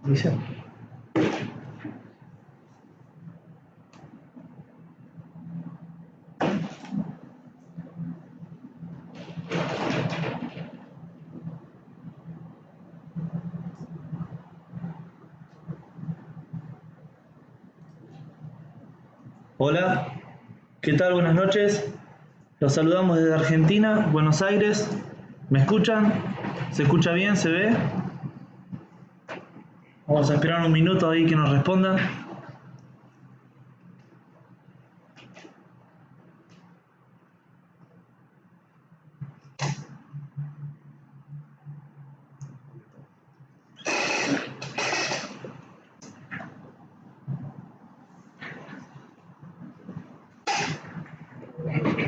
Dice. Hola, ¿qué tal? Buenas noches. Los saludamos desde Argentina, Buenos Aires. ¿Me escuchan? ¿Se escucha bien? ¿Se ve? Vamos a esperar un minuto ahí que nos respondan.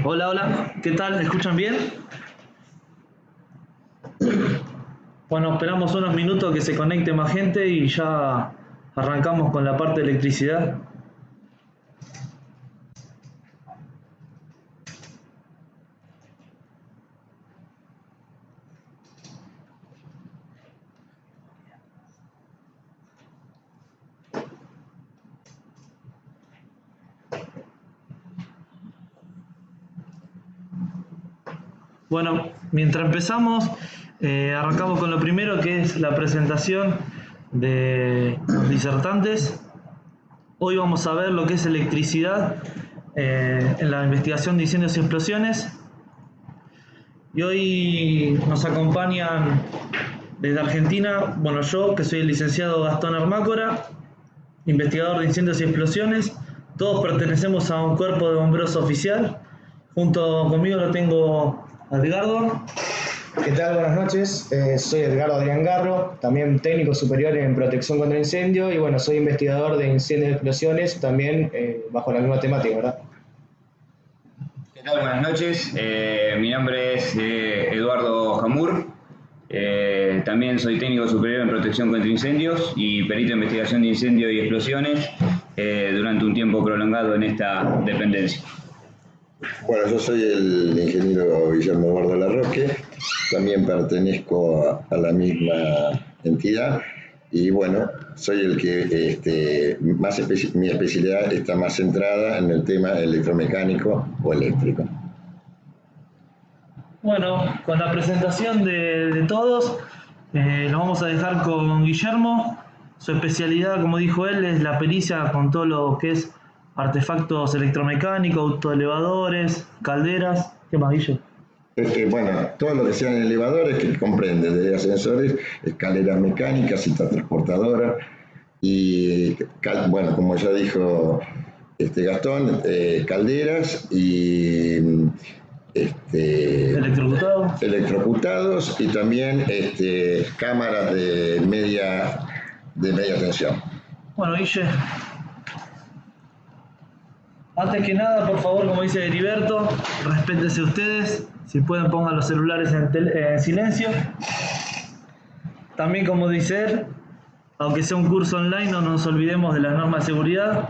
Hola, hola, ¿qué tal? ¿Me escuchan bien? Bueno, esperamos unos minutos que se conecte más gente y ya arrancamos con la parte de electricidad. Bueno, mientras empezamos, arrancamos con lo primero, que es la presentación de los disertantes. Hoy vamos a ver lo que es electricidad en la investigación de incendios y explosiones. Y hoy nos acompañan desde Argentina, bueno, yo que soy el licenciado Gastón Armácora, investigador de incendios y explosiones. Todos pertenecemos a un cuerpo de bomberos oficial. Junto conmigo lo tengo a Edgardo. ¿Qué tal? Buenas noches. Soy Edgardo Adrián Garro, también técnico superior en protección contra incendio y bueno, soy investigador de incendios y explosiones, también bajo la misma temática, ¿verdad? ¿Qué tal? Buenas noches. Mi nombre es Eduardo Jamur. También soy técnico superior en protección contra incendios y perito en investigación de incendios y explosiones durante un tiempo prolongado en esta dependencia. Bueno, yo soy el ingeniero Guillermo Eduardo Larroque, también pertenezco a la misma entidad y bueno, soy el que mi especialidad está más centrada en el tema electromecánico o eléctrico. Bueno, con la presentación de todos, lo vamos a dejar con Guillermo. Su especialidad, como dijo él, es la pericia con todo lo que es artefactos electromecánicos, autoelevadores, calderas. ¿Qué más, Guillermo? Bueno, todo lo que sean elevadores, que comprende desde ascensores, escaleras mecánicas, cintas transportadoras y, bueno, como ya dijo Gastón, calderas y electrocutados y también cámaras de media tensión. Bueno, Guille, antes que nada, por favor, como dice Heriberto, respétense ustedes. Si pueden, pongan los celulares en silencio. También, como dice él, aunque sea un curso online, no nos olvidemos de las normas de seguridad.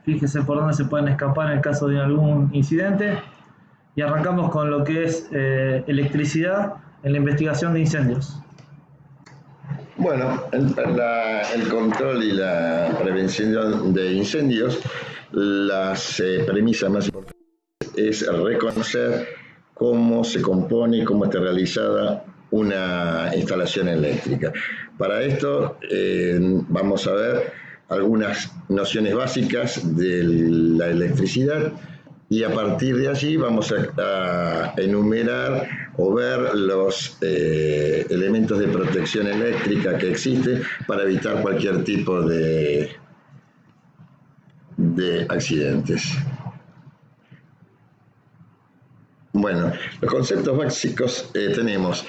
Fíjense por dónde se pueden escapar en el caso de algún incidente. Y arrancamos con lo que es electricidad en la investigación de incendios. Bueno, el control y la prevención de incendios, las premisas más importantes es reconocer cómo se compone, cómo está realizada una instalación eléctrica. Para esto vamos a ver algunas nociones básicas de la electricidad y a partir de allí vamos a enumerar o ver los elementos de protección eléctrica que existen para evitar cualquier tipo de accidentes. Bueno, los conceptos básicos tenemos.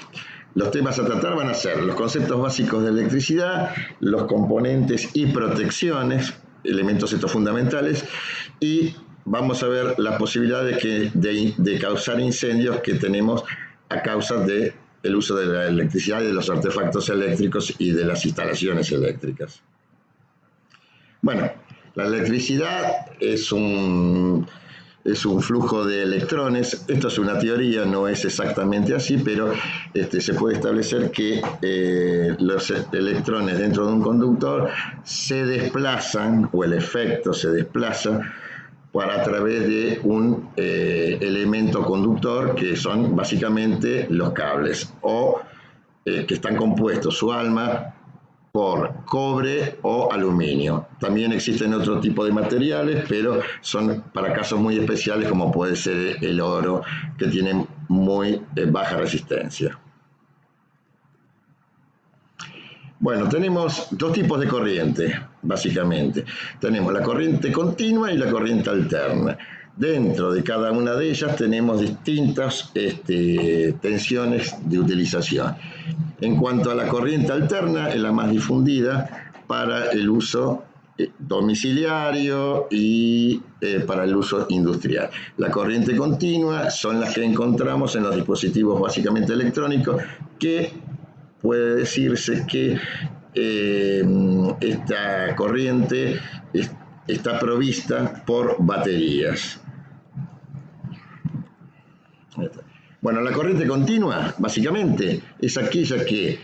Los temas a tratar van a ser los conceptos básicos de electricidad, los componentes y protecciones, elementos estos fundamentales, y vamos a ver la posibilidad de causar incendios que tenemos a causa del uso de la electricidad y de los artefactos eléctricos y de las instalaciones eléctricas. Bueno, la electricidad es un es un flujo de electrones. Esto es una teoría, no es exactamente así, pero se puede establecer que los electrones dentro de un conductor se desplazan, o el efecto se desplaza, a través de un elemento conductor que son básicamente los cables, o que están compuestos su alma por cobre o aluminio. También existen otro tipo de materiales, pero son para casos muy especiales, como puede ser el oro, que tiene muy baja resistencia. Bueno, tenemos dos tipos de corriente, básicamente. Tenemos la corriente continua y la corriente alterna. Dentro de cada una de ellas tenemos distintas tensiones de utilización. En cuanto a la corriente alterna, es la más difundida para el uso domiciliario y para el uso industrial. La corriente continua son las que encontramos en los dispositivos básicamente electrónicos, que puede decirse que esta corriente está provista por baterías. Bueno, la corriente continua, básicamente, es aquella que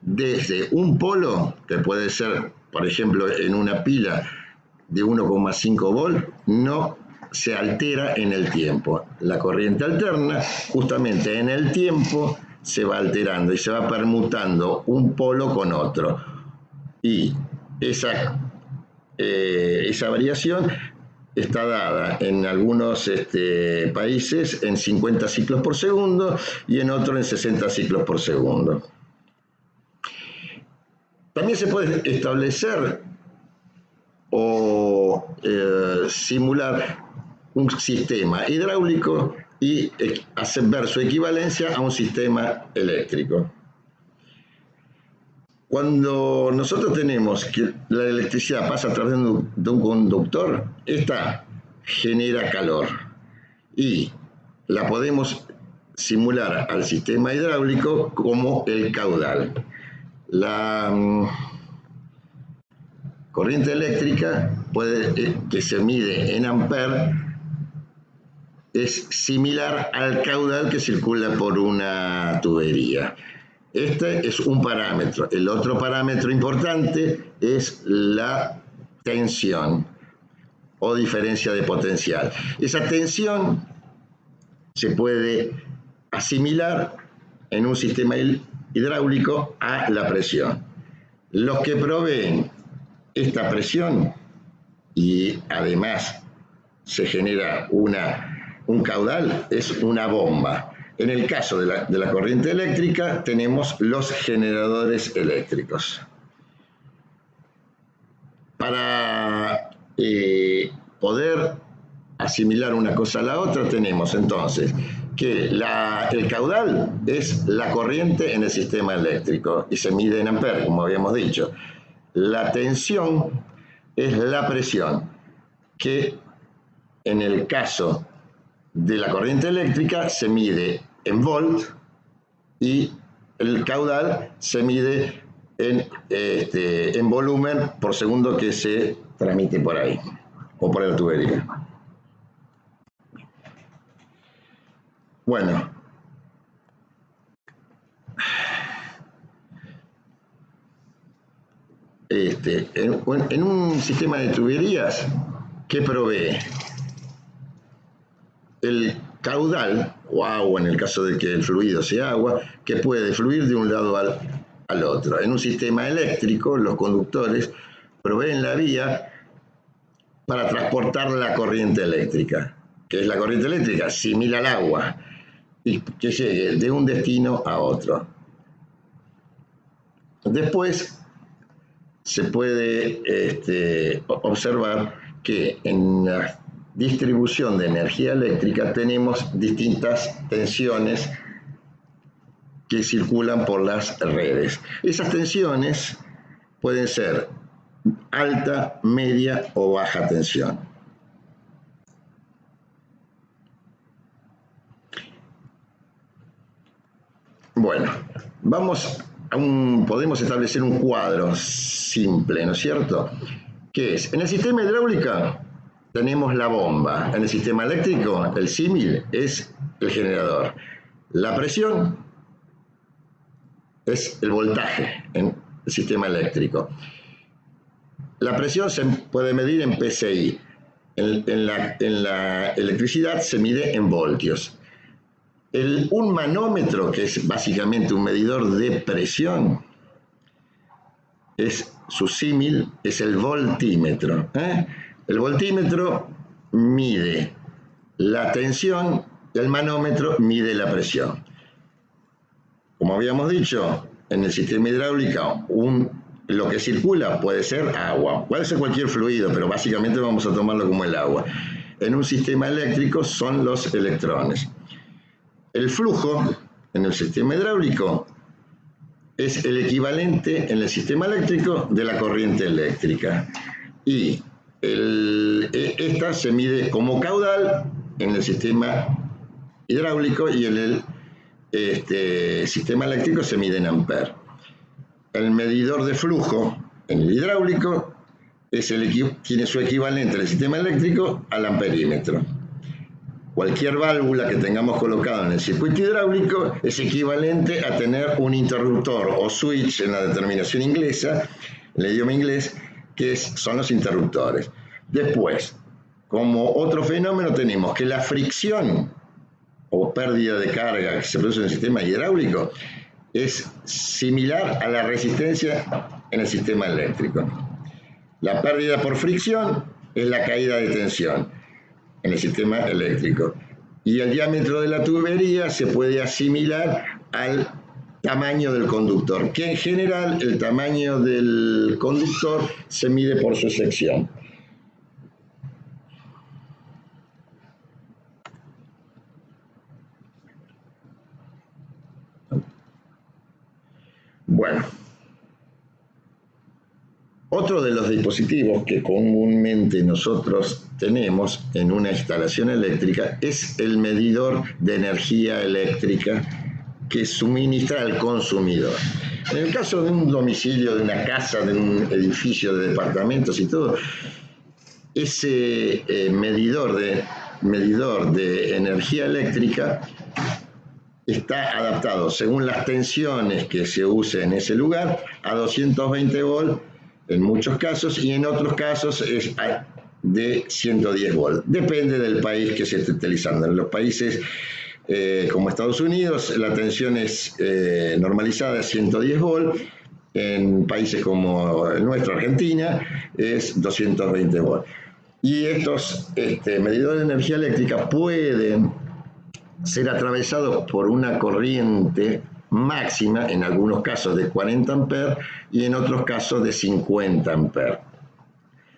desde un polo, que puede ser, por ejemplo, en una pila de 1,5 volt, no se altera en el tiempo. La corriente alterna, justamente en el tiempo, se va alterando y se va permutando un polo con otro. Y esa variación está dada en algunos países en 50 ciclos por segundo y en otros en 60 ciclos por segundo. También se puede establecer o simular un sistema hidráulico y ver su equivalencia a un sistema eléctrico. Cuando nosotros tenemos que la electricidad pasa a través de un conductor, esta genera calor y la podemos simular al sistema hidráulico como el caudal. La corriente eléctrica, que se mide en amperes, es similar al caudal que circula por una tubería. Este es un parámetro. El otro parámetro importante es la tensión o diferencia de potencial. Esa tensión se puede asimilar en un sistema hidráulico a la presión. Los que proveen esta presión, y además se genera un caudal, es una bomba. En el caso de la corriente eléctrica tenemos los generadores eléctricos. Para poder asimilar una cosa a la otra, tenemos entonces que el caudal es la corriente en el sistema eléctrico y se mide en amperes, como habíamos dicho. La tensión es la presión, que en el caso de la corriente eléctrica se mide en volt y el caudal se mide en volumen por segundo que se transmite por ahí o por la tubería. Bueno, en un sistema de tuberías, ¿qué provee? El caudal, o agua en el caso de que el fluido sea agua, que puede fluir de un lado al otro. En un sistema eléctrico, los conductores proveen la vía para transportar la corriente eléctrica, que es la corriente eléctrica similar al agua, y que llegue de un destino a otro. Después se puede observar que en la distribución de energía eléctrica tenemos distintas tensiones que circulan por las redes. Esas tensiones pueden ser alta, media o baja tensión. Bueno, podemos establecer un cuadro simple, ¿no es cierto? Que es, en el sistema hidráulico tenemos la bomba. En el sistema eléctrico, el símil es el generador. La presión es el voltaje en el sistema eléctrico. La presión se puede medir en PSI. En la electricidad se mide en voltios. Un manómetro, que es básicamente un medidor de presión, su símil es el voltímetro. El voltímetro mide la tensión y el manómetro mide la presión. Como habíamos dicho, en el sistema hidráulico, lo que circula puede ser agua, puede ser cualquier fluido, pero básicamente vamos a tomarlo como el agua. En un sistema eléctrico son los electrones. El flujo en el sistema hidráulico es el equivalente en el sistema eléctrico de la corriente eléctrica. Y esta se mide como caudal en el sistema hidráulico y en el sistema eléctrico se mide en amperes. El medidor de flujo en el hidráulico tiene su equivalente en el sistema eléctrico al amperímetro. Cualquier válvula que tengamos colocado en el circuito hidráulico es equivalente a tener un interruptor o switch en la determinación inglesa, en el idioma inglés, que son los interruptores. Después, como otro fenómeno, tenemos que la fricción o pérdida de carga que se produce en el sistema hidráulico es similar a la resistencia en el sistema eléctrico. La pérdida por fricción es la caída de tensión en el sistema eléctrico. Y el diámetro de la tubería se puede asimilar al tamaño del conductor, que en general el tamaño del conductor se mide por su sección. Bueno, otro de los dispositivos que comúnmente nosotros tenemos en una instalación eléctrica es el medidor de energía eléctrica que suministra al consumidor. En el caso de un domicilio, de una casa, de un edificio de departamentos y todo, ese medidor de energía eléctrica está adaptado según las tensiones que se use en ese lugar a 220 volts en muchos casos y en otros casos es de 110 volts. Depende del país que se esté utilizando. En los países como Estados Unidos la tensión es normalizada a 110 volts. En países como el nuestro, Argentina, es 220 volts. Y estos medidores de energía eléctrica pueden ser atravesados por una corriente máxima, en algunos casos de 40 amperes y en otros casos de 50 amperes.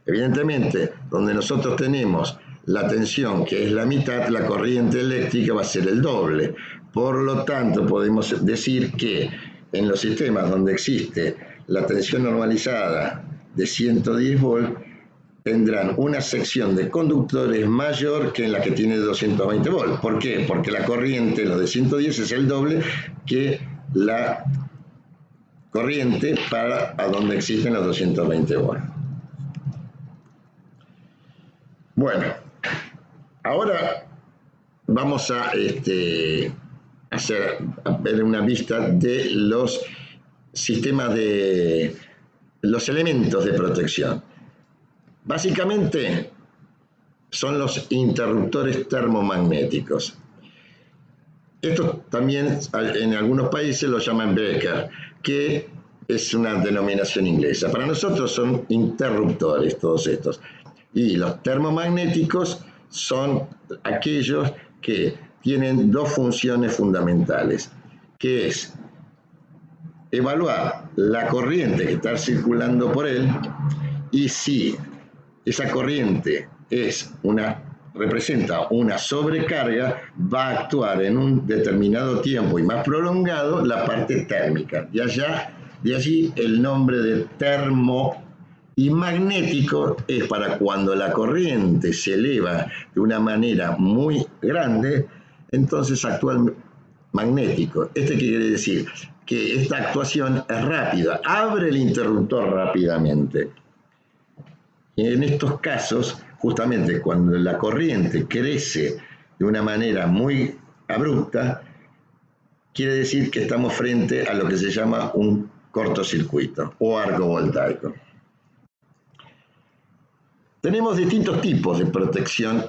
Evidentemente, donde nosotros tenemos la tensión que es la mitad, la corriente eléctrica va a ser el doble. Por lo tanto, podemos decir que en los sistemas donde existe la tensión normalizada de 110 volts, tendrán una sección de conductores mayor que en la que tiene 220 volts. ¿Por qué? Porque la corriente, lo de 110, es el doble que la corriente para a donde existen los 220 volts. Bueno, ahora vamos a ver una vista de los sistemas de los elementos de protección. Básicamente son los interruptores termomagnéticos. Estos también en algunos países los llaman breaker, que es una denominación inglesa. Para nosotros son interruptores todos estos. Y los termomagnéticos son aquellos que tienen dos funciones fundamentales, que es evaluar la corriente que está circulando por él y si esa corriente representa una sobrecarga, va a actuar en un determinado tiempo y más prolongado la parte térmica. De allí el nombre de termo. Y magnético es para cuando la corriente se eleva de una manera muy grande, entonces actúa magnético. ¿Qué quiere decir? Que esta actuación es rápida, abre el interruptor rápidamente. Y en estos casos justamente cuando la corriente crece de una manera muy abrupta, quiere decir que estamos frente a lo que se llama un cortocircuito o arco voltaico. Tenemos distintos tipos de protección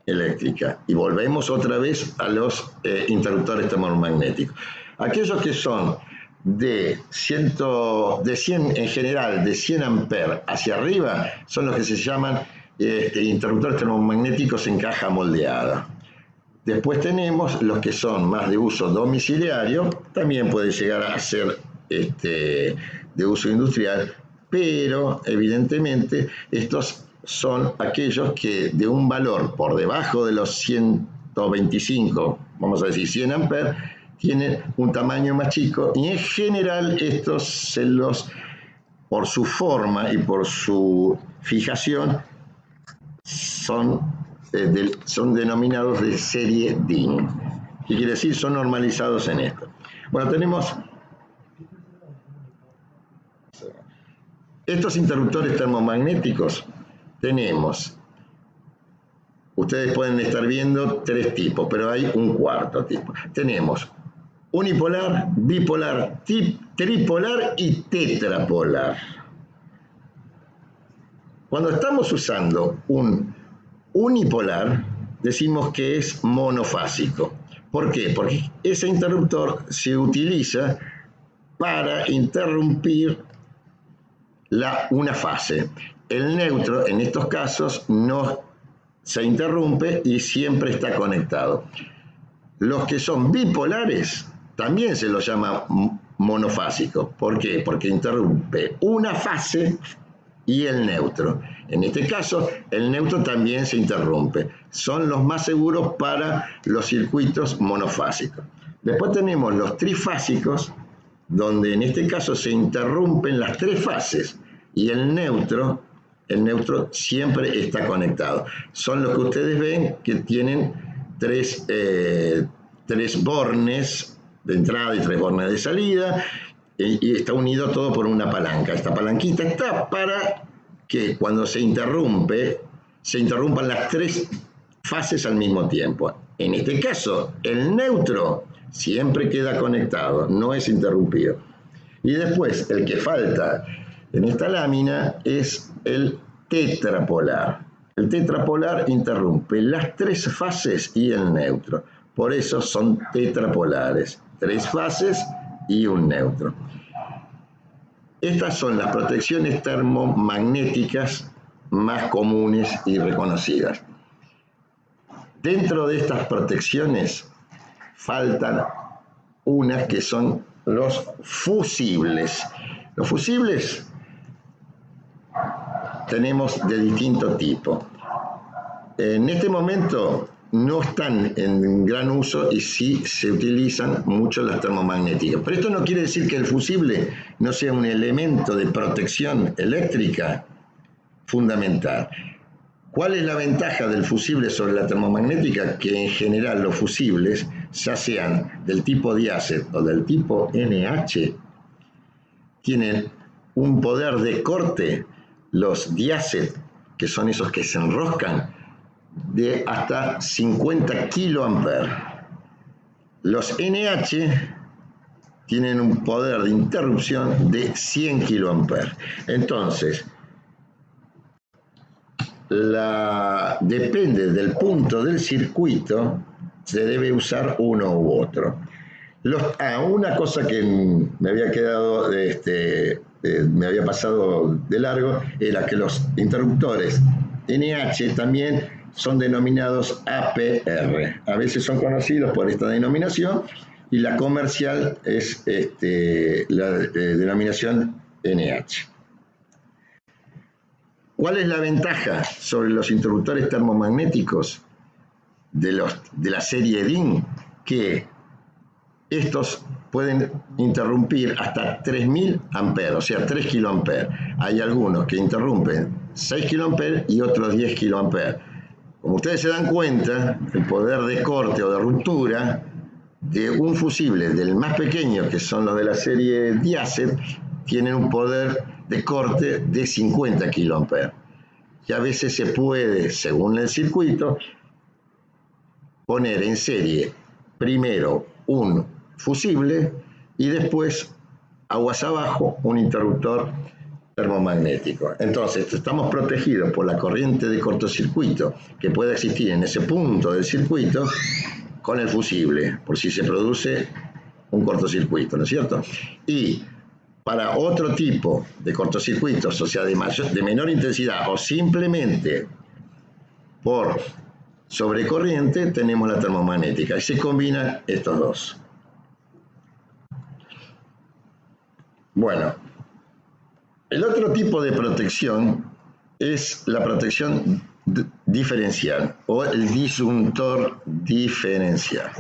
eléctrica y volvemos otra vez a los interruptores termomagnéticos. Aquellos que son de 100 en general, de 100 amperes hacia arriba, son los que se llaman interruptores termomagnéticos en caja moldeada. Después tenemos los que son más de uso domiciliario, también puede llegar a ser de uso industrial, pero evidentemente estos son aquellos que de un valor por debajo de los 125, vamos a decir 100 amperes, tienen un tamaño más chico y en general estos por su forma y por su fijación son denominados de serie DIN. ¿Qué quiere decir? Son normalizados en esto. Bueno, tenemos estos interruptores termomagnéticos. Ustedes pueden estar viendo 3 tipos, pero hay un cuarto tipo. Tenemos unipolar, bipolar, tripolar y tetrapolar. Cuando estamos usando un unipolar, decimos que es monofásico. ¿Por qué? Porque ese interruptor se utiliza para interrumpir una fase. El neutro, en estos casos, no se interrumpe y siempre está conectado. Los que son bipolares también se los llama monofásicos. ¿Por qué? Porque interrumpe una fase y el neutro. En este caso, el neutro también se interrumpe. Son los más seguros para los circuitos monofásicos. Después tenemos los trifásicos, donde en este caso se interrumpen las 3 fases y el neutro siempre está conectado. Son los que ustedes ven que tienen 3 bornes de entrada y 3 bornes de salida, y está unido todo por una palanca. Esta palanquita está para que cuando se interrumpan las 3 fases al mismo tiempo. En este caso, el neutro siempre queda conectado, no es interrumpido. Y después, el que falta en esta lámina es el tetrapolar. El tetrapolar interrumpe las 3 fases y el neutro. Por eso son tetrapolares. 3 fases y un neutro. Estas son las protecciones termomagnéticas más comunes y reconocidas. Dentro de estas protecciones faltan unas que son los fusibles. Los fusibles tenemos de distinto tipo. En este momento no están en gran uso y sí se utilizan mucho las termomagnéticas. Pero esto no quiere decir que el fusible no sea un elemento de protección eléctrica fundamental. ¿Cuál es la ventaja del fusible sobre la termomagnética? Que en general los fusibles, ya sean del tipo diácet o del tipo NH, tienen un poder de corte. Los diácet, que son esos que se enroscan, de hasta 50 kiloamperes. Los NH tienen un poder de interrupción de 100 kiloamperes. Entonces, depende del punto del circuito, se debe usar uno u otro. Una cosa que me había quedado, me había pasado de largo, era que los interruptores NH también son denominados APR. A veces son conocidos por esta denominación y la comercial es la denominación NH. ¿Cuál es la ventaja sobre los interruptores termomagnéticos de la serie DIN? Que estos pueden interrumpir hasta 3000 amperes, o sea, 3 kiloamperes. Hay algunos que interrumpen 6 kiloamperes y otros 10 kiloamperes. Como ustedes se dan cuenta, el poder de corte o de ruptura de un fusible, del más pequeño, que son los de la serie diácet, tienen un poder de corte de 50 kiloamperes. y a veces se puede, según el circuito, poner en serie primero un fusible y después, aguas abajo, un interruptor termomagnético. Entonces, estamos protegidos por la corriente de cortocircuito que pueda existir en ese punto del circuito con el fusible, por si se produce un cortocircuito, ¿no es cierto? Y para otro tipo de cortocircuitos, o sea, de menor intensidad o simplemente por sobrecorriente, tenemos la termomagnética y se combinan estos dos. Bueno, el otro tipo de protección es la protección diferencial o el disyuntor diferencial.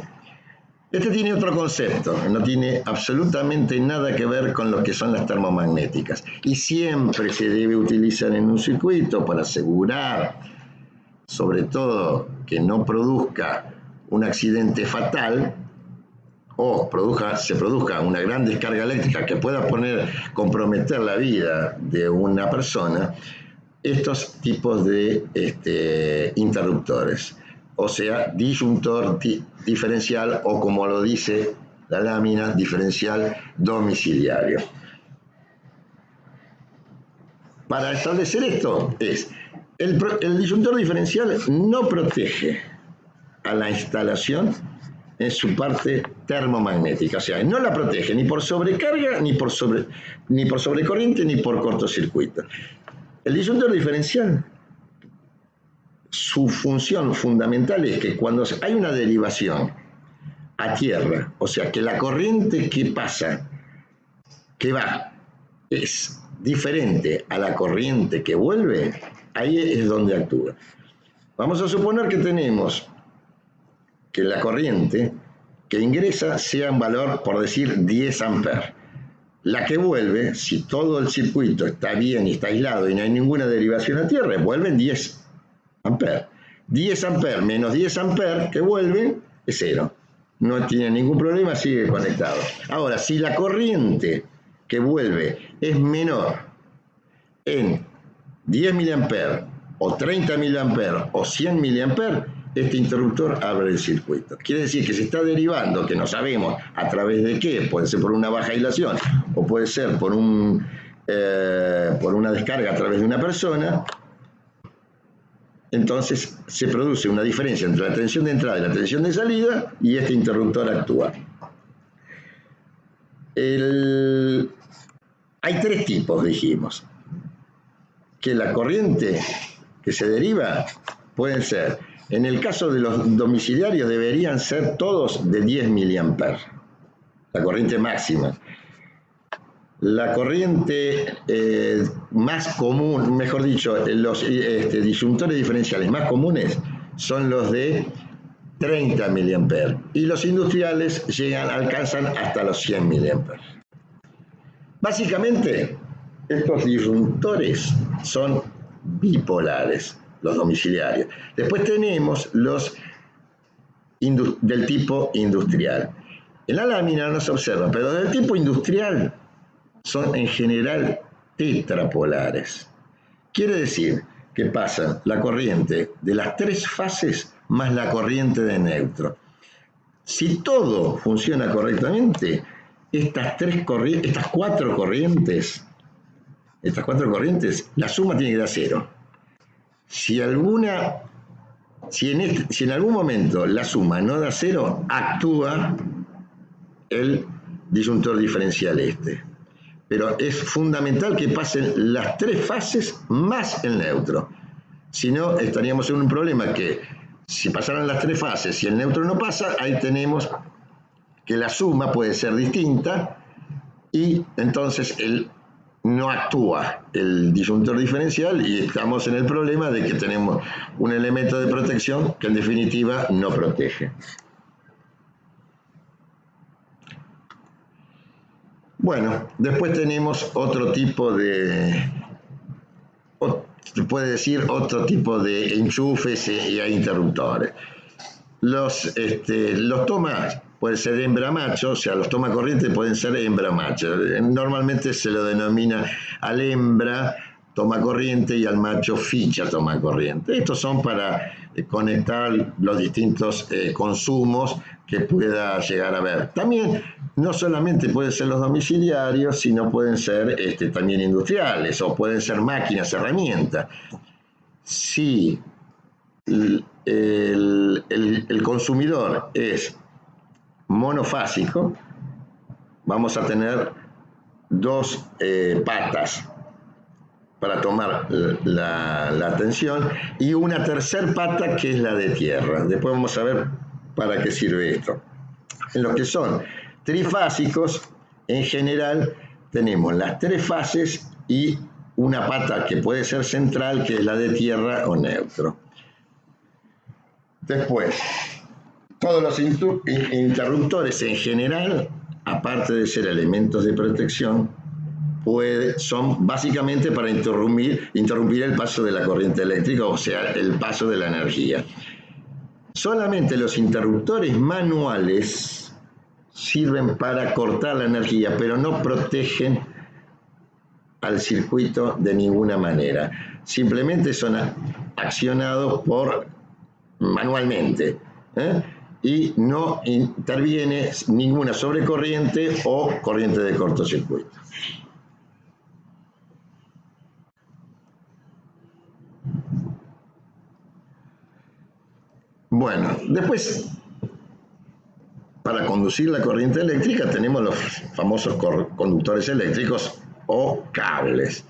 Este tiene otro concepto, no tiene absolutamente nada que ver con lo que son las termomagnéticas y siempre se debe utilizar en un circuito para asegurar, sobre todo, que no produzca un accidente fatal o se produzca una gran descarga eléctrica que pueda comprometer la vida de una persona, estos tipos de interruptores. O sea, disyuntor diferencial o, como lo dice la lámina, diferencial domiciliario. Para establecer esto el disyuntor diferencial no protege a la instalación en su parte termomagnética, o sea, no la protege ni por sobrecarga, ni por sobrecorriente, ni por cortocircuito. El disyuntor diferencial, su función fundamental es que cuando hay una derivación a tierra, o sea, que la corriente que pasa, que va, es diferente a la corriente que vuelve, ahí es donde actúa. Vamos a suponer que tenemos que la corriente que ingresa sea un valor, por decir, 10 amperes. La que vuelve, si todo el circuito está bien y está aislado y no hay ninguna derivación a tierra, vuelven 10 amperes. 10 amperes menos 10 amperes que vuelven es 0. No tiene ningún problema, sigue conectado. Ahora, si la corriente que vuelve es menor en 10 miliamperes o 30 miliamperes o 100 miliamperes, este interruptor abre el circuito. Quiere decir que se está derivando, que no sabemos a través de qué, puede ser por una baja aislación o puede ser por una descarga a través de una persona. Entonces se produce una diferencia entre la tensión de entrada y la tensión de salida y este interruptor actúa. Hay tres tipos, dijimos, que la corriente que se deriva pueden ser, en el caso de los domiciliarios deberían ser todos de 10 miliamperes, la corriente máxima. La corriente más común, mejor dicho, los disyuntores diferenciales más comunes son los de 30 miliamperes y los industriales alcanzan hasta los 100 miliamperes. Básicamente, estos disyuntores son bipolares, los domiciliarios. Después tenemos los del tipo industrial. En la lámina no se observa, pero del tipo industrial son en general tetrapolares. Quiere decir que pasan la corriente de las tres fases más la corriente de neutro. Si todo funciona correctamente, estas cuatro corrientes, la suma tiene que dar 0. Si en algún momento la suma no da 0, actúa el disyuntor diferencial Pero es fundamental que pasen las tres fases más el neutro. Si no, estaríamos en un problema que si pasaran las tres fases y el neutro no pasa, ahí tenemos que la suma puede ser distinta y entonces no actúa el disyuntor diferencial y estamos en el problema de que tenemos un elemento de protección que en definitiva no protege. Bueno, después tenemos otro tipo de, se puede decir, otro tipo de enchufes y interruptores. Los tomas pueden ser hembra-macho, o sea, los toma corriente pueden ser hembra-macho. Normalmente se lo denomina al hembra toma corriente y al macho ficha toma corriente. Estos son para conectar los distintos consumos que pueda llegar a haber. También no solamente pueden ser los domiciliarios, sino pueden ser también industriales o pueden ser máquinas, herramientas. Si el consumidor es monofásico, vamos a tener dos patas para tomar la tensión y una tercer pata que es la de tierra. Después vamos a ver para qué sirve esto. En los que son trifásicos, en general tenemos las tres fases y una pata que puede ser central, que es la de tierra o neutro. Después, todos los interruptores en general, aparte de ser elementos de protección, son básicamente para interrumpir el paso de la corriente eléctrica, o sea, el paso de la energía. Solamente los interruptores manuales sirven para cortar la energía, pero no protegen al circuito de ninguna manera. Simplemente son accionados manualmente, y no interviene ninguna sobrecorriente o corriente de cortocircuito. Bueno, después, para conducir la corriente eléctrica tenemos los famosos conductores eléctricos o cables.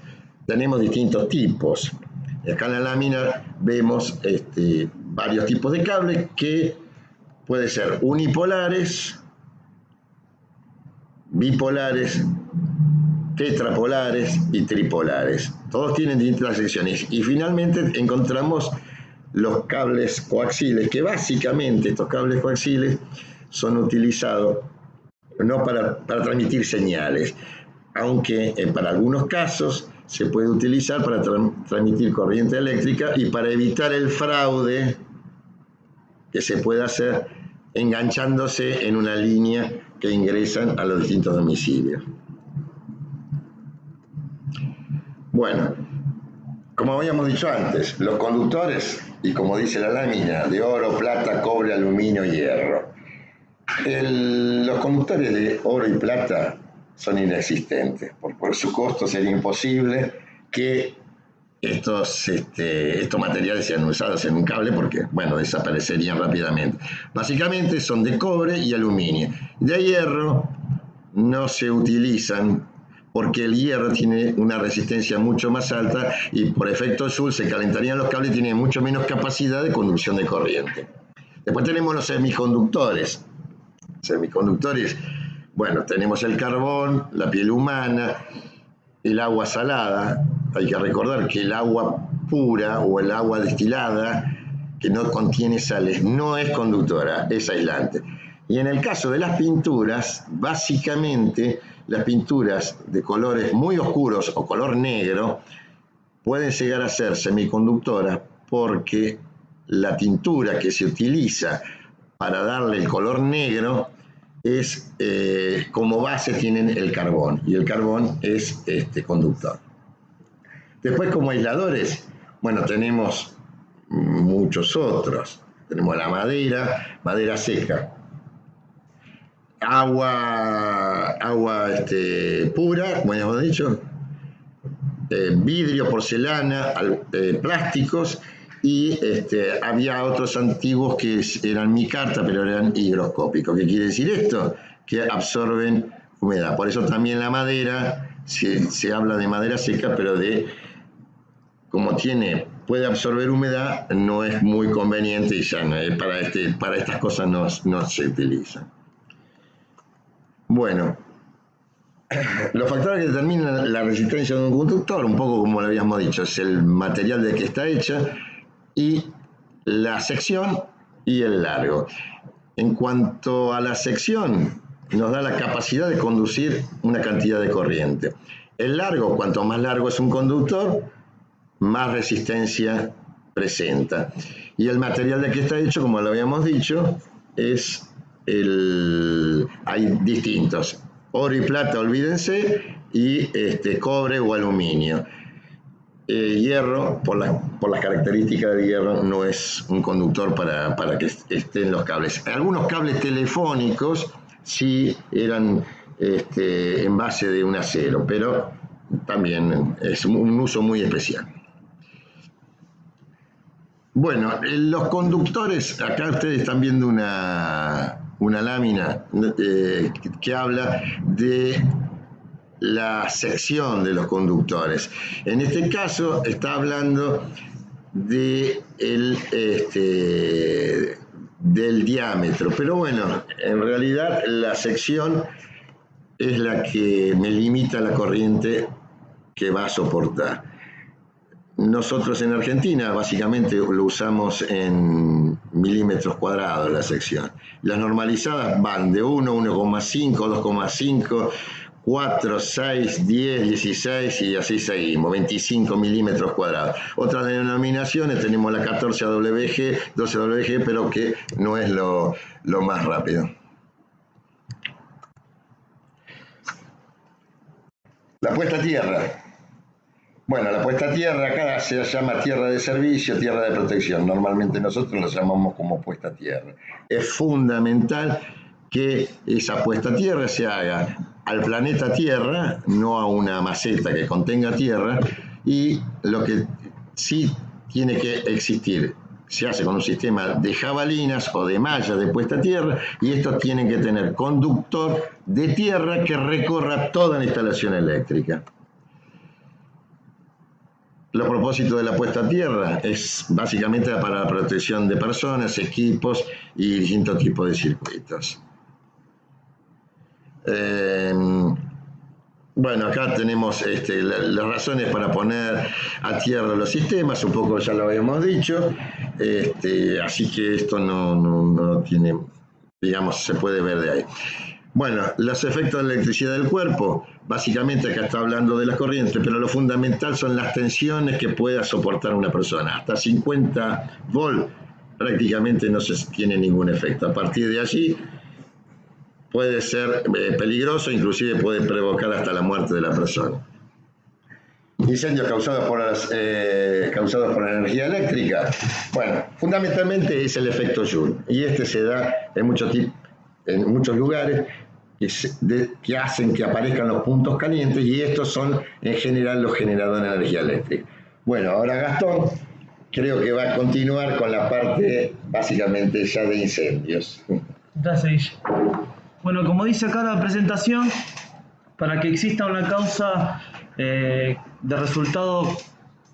Tenemos distintos tipos. Acá en la lámina vemos varios tipos de cables que pueden ser unipolares, bipolares, tetrapolares y tripolares. Todos tienen distintas secciones. Y finalmente encontramos los cables coaxiles, que básicamente estos cables coaxiles son utilizados no para transmitir señales, aunque para algunos casos se puede utilizar para transmitir corriente eléctrica y para evitar el fraude que se puede hacer enganchándose en una línea que ingresan a los distintos domicilios. Bueno, como habíamos dicho antes, los conductores, y como dice la lámina, de oro, plata, cobre, aluminio y hierro. Los conductores de oro y plata son inexistentes. Por su costo sería imposible que estos materiales sean usados en un cable porque, bueno, desaparecerían rápidamente. Básicamente son de cobre y aluminio. De hierro no se utilizan porque el hierro tiene una resistencia mucho más alta y por efecto Joule se calentarían los cables y tienen mucho menos capacidad de conducción de corriente. Después tenemos los semiconductores. Semiconductores, bueno, tenemos el carbón, la piel humana, el agua salada. Hay que recordar que el agua pura o el agua destilada que no contiene sales no es conductora, es aislante. Y en el caso de las pinturas, básicamente las pinturas de colores muy oscuros o color negro pueden llegar a ser semiconductoras porque la tintura que se utiliza para darle el color negro es, como base tienen el carbón, y el carbón es conductor. Después, como aisladores, bueno, tenemos muchos otros. Tenemos la madera seca, agua pura, como hemos dicho, vidrio, porcelana, plásticos, y había otros antiguos que eran micarta, pero eran higroscópicos. ¿Qué quiere decir esto? Que absorben humedad. Por eso también la madera, se habla de madera seca, pero como puede absorber humedad, no es muy conveniente y ya para estas cosas no se utiliza. Bueno, los factores que determinan la resistencia de un conductor, un poco como lo habíamos dicho, es el material de que está hecha y la sección y el largo. En cuanto a la sección, nos da la capacidad de conducir una cantidad de corriente. El largo, cuanto más largo es un conductor, más resistencia presenta. Y el material de que está hecho, como lo habíamos dicho, hay distintos. Oro y plata, olvídense, y cobre o aluminio. hierro, por las características del hierro, no es un conductor para que estén los cables. Algunos cables telefónicos sí eran en base de un acero, pero también es un uso muy especial. Bueno, los conductores, acá ustedes están viendo una lámina que habla de la sección de los conductores. En este caso está hablando del diámetro, pero bueno, en realidad la sección es la que me limita la corriente que va a soportar. Nosotros en Argentina básicamente lo usamos en milímetros cuadrados la sección. Las normalizadas van de 1, 1,5, 2,5, 4, 6, 10, 16 y así seguimos, 25 milímetros cuadrados. Otras denominaciones tenemos la 14 AWG, 12 AWG, pero que no es lo más rápido. La puesta a tierra. Bueno, la puesta a tierra acá se llama tierra de servicio, tierra de protección. Normalmente nosotros lo llamamos como puesta a tierra. Es fundamental que esa puesta a tierra se haga al planeta Tierra, no a una maceta que contenga tierra, y lo que sí tiene que existir, se hace con un sistema de jabalinas o de mallas de puesta a tierra, y estos tienen que tener conductor de tierra que recorra toda la instalación eléctrica. Los propósitos de la puesta a tierra es básicamente para la protección de personas, equipos y distintos tipos de circuitos. Bueno, acá tenemos las razones para poner a tierra los sistemas, un poco ya lo habíamos dicho, así que esto no tiene, digamos, se puede ver de ahí. Bueno, los efectos de la electricidad del cuerpo, básicamente acá está hablando de las corrientes, pero lo fundamental son las tensiones que pueda soportar una persona. Hasta 50 volts prácticamente no se tiene ningún efecto. A partir de allí puede ser peligroso, inclusive puede provocar hasta la muerte de la persona. Incendios causados por la energía eléctrica. Bueno, fundamentalmente es el efecto Joule, y se da en muchos lugares que hacen que aparezcan los puntos calientes, y estos son en general los generadores de energía eléctrica. Bueno, ahora Gastón creo que va a continuar con la parte básicamente ya de incendios. Gracias. Bueno, como dice acá la presentación, para que exista una causa de resultado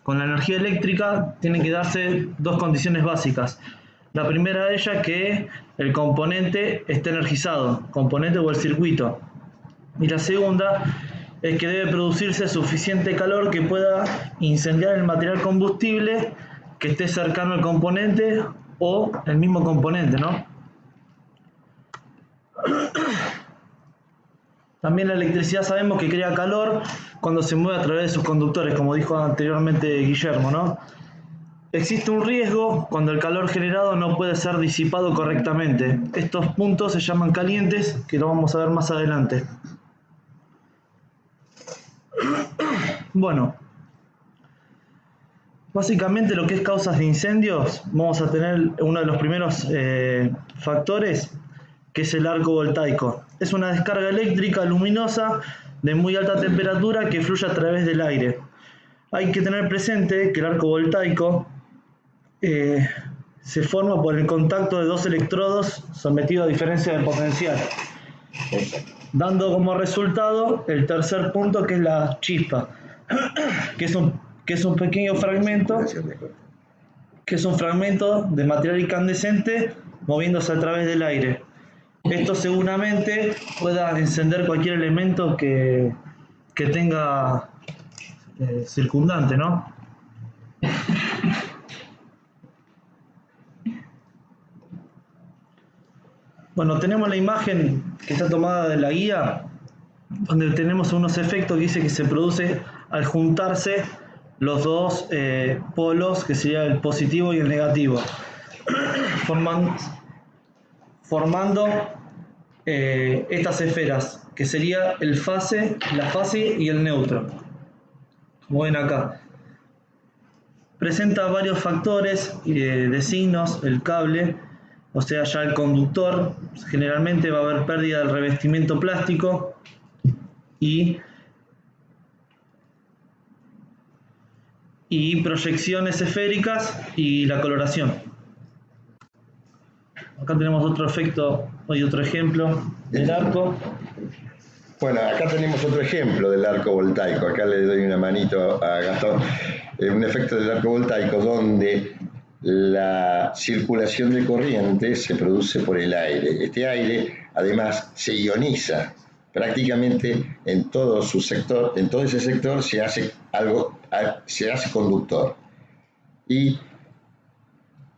con la energía eléctrica, tienen que darse dos condiciones básicas. La primera de ellas, que el componente esté energizado, componente o el circuito. Y la segunda es que debe producirse suficiente calor que pueda incendiar el material combustible que esté cercano al componente o el mismo componente, ¿no? También la electricidad sabemos que crea calor cuando se mueve a través de sus conductores, como dijo anteriormente Guillermo, ¿no? Existe un riesgo cuando el calor generado no puede ser disipado correctamente. Estos puntos se llaman calientes, que lo vamos a ver más adelante. Bueno, básicamente lo que es causas de incendios, vamos a tener uno de los primeros factores, que es el arco voltaico. Es una descarga eléctrica luminosa de muy alta temperatura que fluye a través del aire. Hay que tener presente que el arco voltaico se forma por el contacto de dos electrodos sometidos a diferencia de potencial, dando como resultado el tercer punto, que es la chispa, que es un pequeño fragmento, de material incandescente moviéndose a través del aire. Esto seguramente pueda encender cualquier elemento que tenga circundante, ¿no? Bueno, tenemos la imagen que está tomada de la guía, donde tenemos unos efectos que dice que se produce al juntarse los dos polos, que sería el positivo y el negativo, formando estas esferas, que sería la fase y el neutro, como ven acá. presenta varios factores de signos, el cable, o sea, ya el conductor. Generalmente va a haber pérdida del revestimiento plástico y proyecciones esféricas y la coloración. Acá tenemos otro efecto, otro ejemplo del arco. Bueno, acá tenemos otro ejemplo del arco voltaico. Acá le doy una manito a Gastón. Un efecto del arco voltaico donde la circulación de corriente se produce por el aire. Este aire, además, se ioniza. Prácticamente en todo su sector, en todo ese sector se hace conductor. Y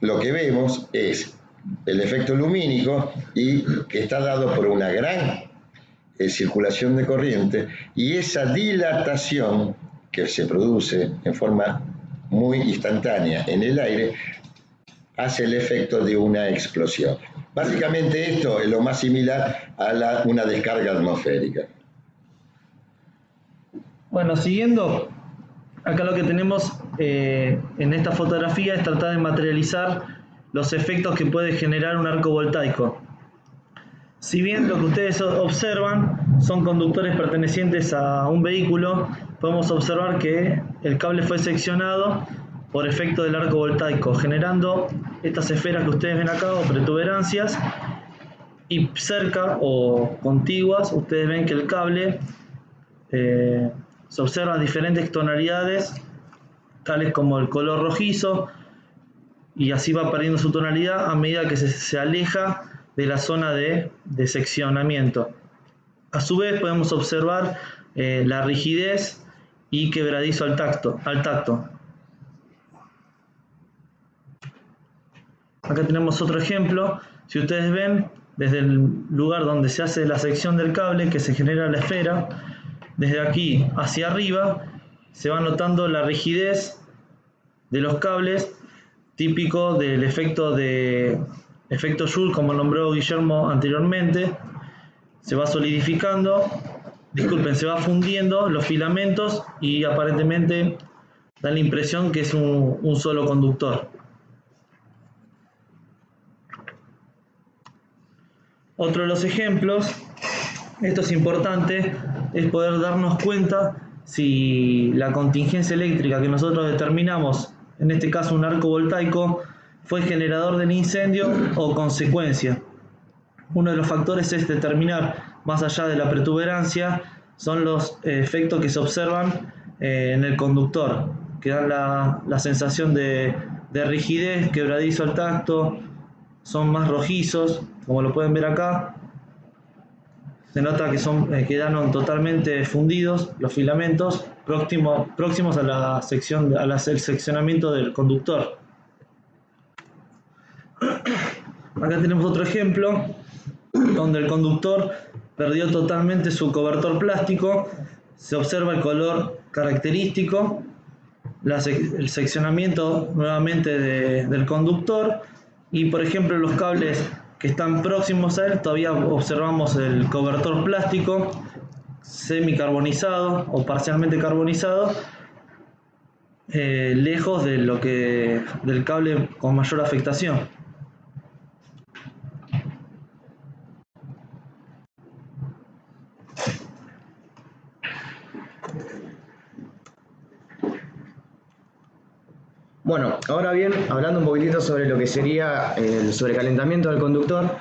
lo que vemos es el efecto lumínico y que está dado por una gran circulación de corriente, y esa dilatación que se produce en forma muy instantánea en el aire hace el efecto de una explosión. Básicamente esto es lo más similar a una descarga atmosférica. Bueno, siguiendo, acá lo que tenemos en esta fotografía es tratar de materializar los efectos que puede generar un arco voltaico. Si bien lo que ustedes observan son conductores pertenecientes a un vehículo, podemos observar que el cable fue seccionado por efecto del arco voltaico, generando estas esferas que ustedes ven acá, o protuberancias, y cerca o contiguas ustedes ven que el cable se observan diferentes tonalidades, tales como el color rojizo, y así va perdiendo su tonalidad a medida que se aleja de la zona de seccionamiento. A su vez podemos observar la rigidez y quebradizo al tacto. Acá tenemos otro ejemplo. Si ustedes ven, desde el lugar donde se hace la sección del cable, que se genera la esfera, desde aquí hacia arriba se va notando la rigidez de los cables, típico del efecto Joule, como nombró Guillermo anteriormente. Se va solidificando, se va fundiendo los filamentos y aparentemente da la impresión que es un solo conductor. Otro de los ejemplos, esto es importante, es poder darnos cuenta si la contingencia eléctrica que nosotros determinamos, en este caso un arco voltaico, fue generador del incendio o consecuencia. Uno de los factores es determinar, más allá de la protuberancia, son los efectos que se observan en el conductor, que dan la sensación de rigidez, quebradizo al tacto, son más rojizos, como lo pueden ver acá. Se nota que quedaron totalmente fundidos los filamentos próximos a la sección, al seccionamiento del conductor. Acá tenemos otro ejemplo donde el conductor perdió totalmente su cobertor plástico. Se observa el color característico, el seccionamiento nuevamente del conductor, y por ejemplo los cables que están próximos a él todavía observamos el cobertor plástico semicarbonizado o parcialmente carbonizado, lejos de del cable con mayor afectación. Bueno, ahora bien, hablando un poquitito sobre lo que sería el sobrecalentamiento del conductor,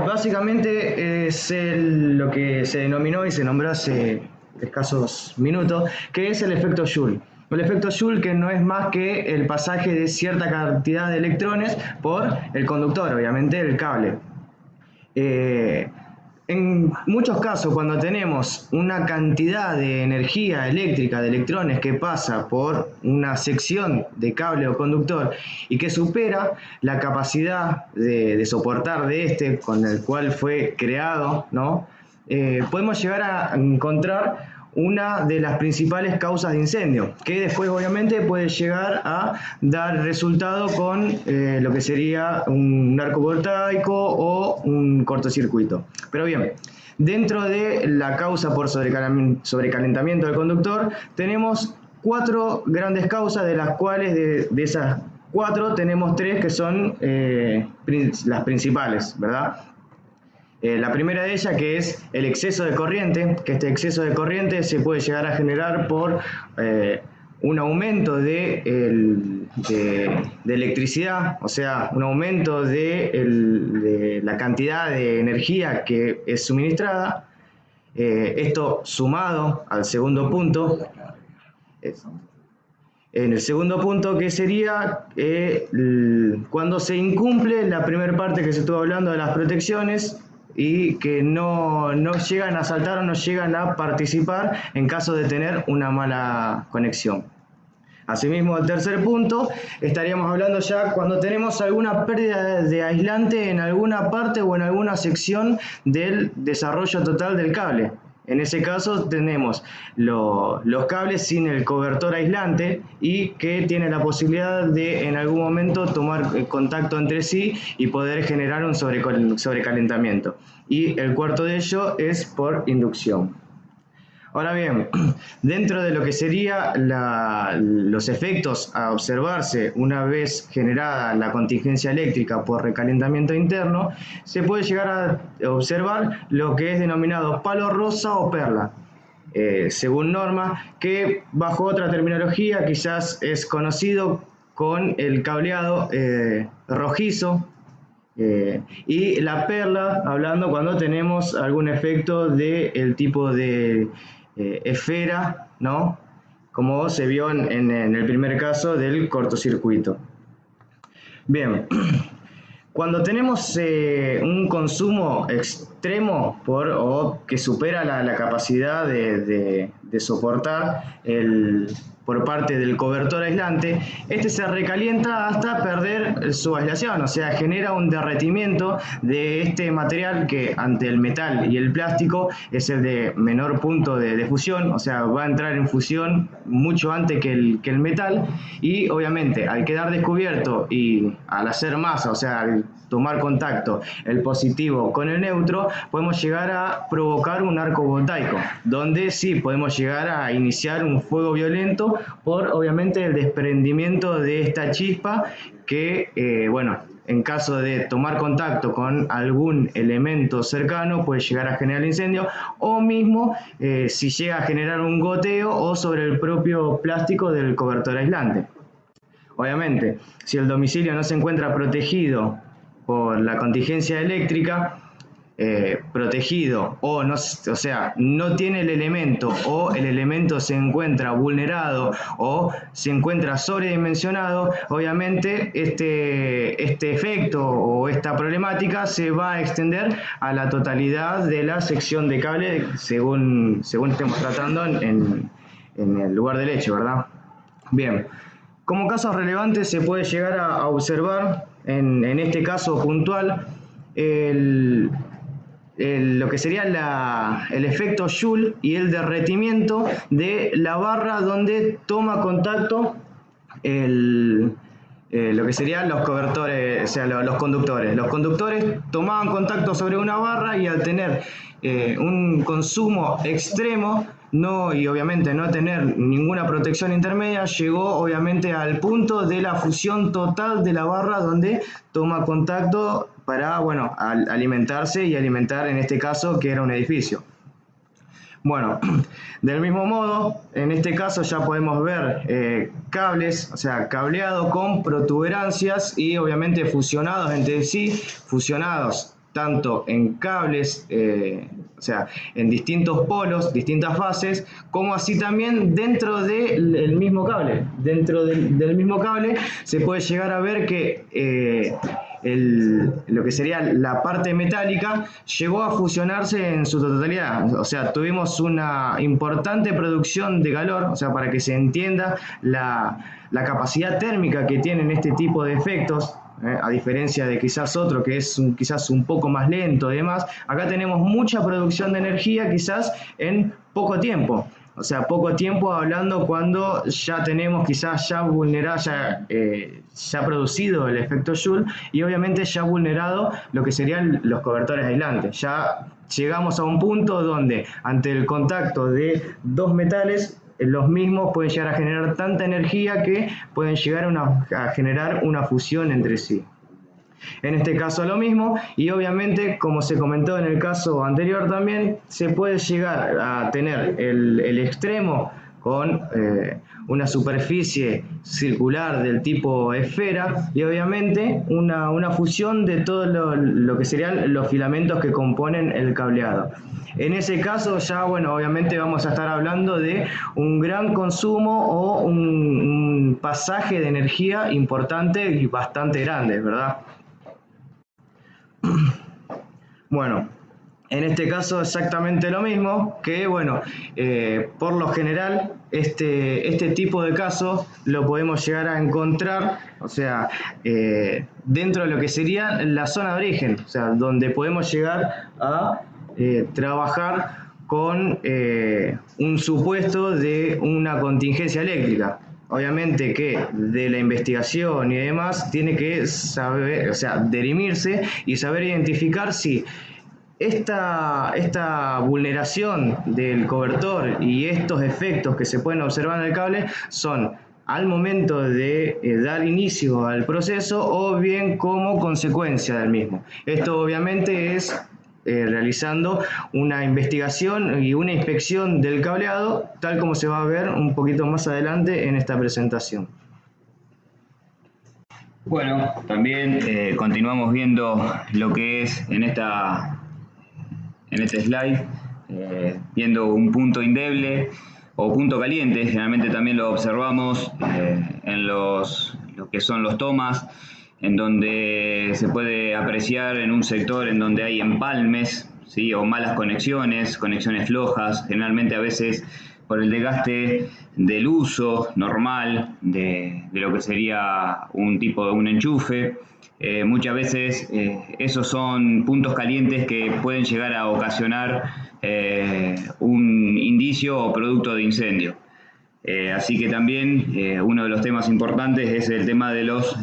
básicamente es lo que se denominó y se nombró hace escasos minutos, que es el efecto Joule. El efecto Joule, que no es más que el pasaje de cierta cantidad de electrones por el conductor, obviamente el cable. En muchos casos, cuando tenemos una cantidad de energía eléctrica, de electrones que pasa por una sección de cable o conductor y que supera la capacidad de soportar de este con el cual fue creado, ¿no? Podemos llegar a encontrar una de las principales causas de incendio, que después obviamente puede llegar a dar resultado con lo que sería un arco voltaico o un cortocircuito. Pero bien, dentro de la causa por sobrecalentamiento del conductor tenemos 4 grandes causas, de las cuales de esas 4 tenemos 3 que son las principales, ¿verdad? La primera de ellas, que es el exceso de corriente, que este exceso de corriente se puede llegar a generar por un aumento de electricidad, o sea, un aumento de la cantidad de energía que es suministrada. Esto sumado al segundo punto, en el segundo punto, que sería cuando se incumple la primera parte que se estuvo hablando de las protecciones, y que no llegan a saltar o no llegan a participar en caso de tener una mala conexión. Asimismo, el tercer punto, estaríamos hablando ya cuando tenemos alguna pérdida de aislante en alguna parte o en alguna sección del desarrollo total del cable. En ese caso tenemos los cables sin el cobertor aislante y que tienen la posibilidad de en algún momento tomar contacto entre sí y poder generar un sobrecalentamiento. Y el cuarto de ello es por inducción. Ahora bien, dentro de lo que sería los efectos a observarse una vez generada la contingencia eléctrica por recalentamiento interno, se puede llegar a observar lo que es denominado palo rosa o perla, según norma, que bajo otra terminología quizás es conocido con el cableado rojizo, y la perla, hablando cuando tenemos algún efecto del tipo de esfera, ¿no? Como se vio en el primer caso del cortocircuito. Bien, cuando tenemos un consumo extremo o que supera la capacidad de soportar por parte del cobertor aislante, este se recalienta hasta perder su aislación, o sea, genera un derretimiento de este material que ante el metal y el plástico es el de menor punto de fusión, o sea, va a entrar en fusión mucho antes que el metal, y obviamente al quedar descubierto y al hacer masa, o sea, al tomar contacto el positivo con el neutro, podemos llegar a provocar un arco voltaico, donde sí podemos llegar a iniciar un fuego violento por obviamente el desprendimiento de esta chispa que, bueno, en caso de tomar contacto con algún elemento cercano puede llegar a generar incendio, o mismo si llega a generar un goteo o sobre el propio plástico del cobertor aislante. Obviamente, si el domicilio no se encuentra protegido por la contingencia eléctrica, protegido o sea, no tiene el elemento, o el elemento se encuentra vulnerado o se encuentra sobredimensionado, obviamente este efecto o esta problemática se va a extender a la totalidad de la sección de cable según estemos tratando en el lugar del hecho, ¿verdad? Bien, como casos relevantes se puede llegar a observar en este caso puntual lo que sería el efecto Joule y el derretimiento de la barra donde toma contacto lo que serían los cobertores, o sea, los conductores. Los conductores tomaban contacto sobre una barra y al tener un consumo extremo y obviamente no tener ninguna protección intermedia, llegó obviamente al punto de la fusión total de la barra donde toma contacto para, bueno, alimentarse y alimentar en este caso que era un edificio. Bueno, del mismo modo, en este caso ya podemos ver cables, o sea, cableado con protuberancias y obviamente fusionados entre sí, fusionados tanto en cables, o sea, en distintos polos, distintas fases, como así también dentro del mismo cable. Dentro del mismo cable se puede llegar a ver que lo que sería la parte metálica llegó a fusionarse en su totalidad, o sea, tuvimos una importante producción de calor, o sea, para que se entienda la capacidad térmica que tienen este tipo de efectos, a diferencia de quizás otro que es quizás un poco más lento y demás. Acá tenemos mucha producción de energía quizás en poco tiempo. O sea, poco tiempo hablando cuando ya tenemos quizás ya vulnerado, ya producido el efecto Joule y obviamente ya vulnerado lo que serían los cobertores aislantes. Ya llegamos a un punto donde ante el contacto de dos metales los mismos pueden llegar a generar tanta energía que pueden llegar a generar una fusión entre sí. En este caso lo mismo, y obviamente, como se comentó en el caso anterior también, se puede llegar a tener el extremo con una superficie circular del tipo esfera y obviamente una fusión de todo lo que serían los filamentos que componen el cableado. En ese caso ya, bueno, obviamente vamos a estar hablando de un gran consumo o un pasaje de energía importante y bastante grande, ¿verdad? Bueno, en este caso exactamente lo mismo, que bueno, por lo general este tipo de casos lo podemos llegar a encontrar, o sea, dentro de lo que sería la zona de origen, o sea, donde podemos llegar a trabajar con un supuesto de una contingencia eléctrica. Obviamente que de la investigación y demás tiene que saber, o sea, dirimirse y saber identificar si esta vulneración del cobertor y estos efectos que se pueden observar en el cable son al momento de dar inicio al proceso o bien como consecuencia del mismo. Esto obviamente es realizando una investigación y una inspección del cableado, tal como se va a ver un poquito más adelante en esta presentación. Bueno, también continuamos viendo lo que es en este slide, viendo un punto indeble o punto caliente. Generalmente también lo observamos en lo que son los tomas, en donde se puede apreciar en un sector en donde hay empalmes, ¿sí? O malas conexiones flojas, generalmente a veces por el desgaste del uso normal de lo que sería un enchufe. Muchas veces esos son puntos calientes que pueden llegar a ocasionar un indicio o producto de incendio. Así que también uno de los temas importantes es el tema de los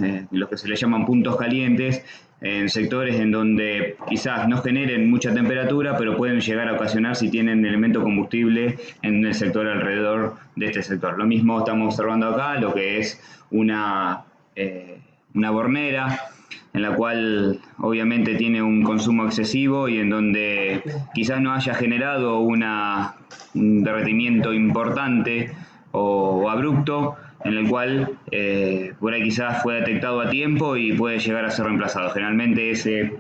que se le llaman puntos calientes en sectores en donde quizás no generen mucha temperatura, pero pueden llegar a ocasionar si tienen elemento combustible en el sector alrededor de este sector. Lo mismo estamos observando acá, lo que es una bornera, en la cual obviamente tiene un consumo excesivo y en donde quizás no haya generado un derretimiento importante o abrupto, en el cual por ahí quizás fue detectado a tiempo y puede llegar a ser reemplazado. Generalmente ese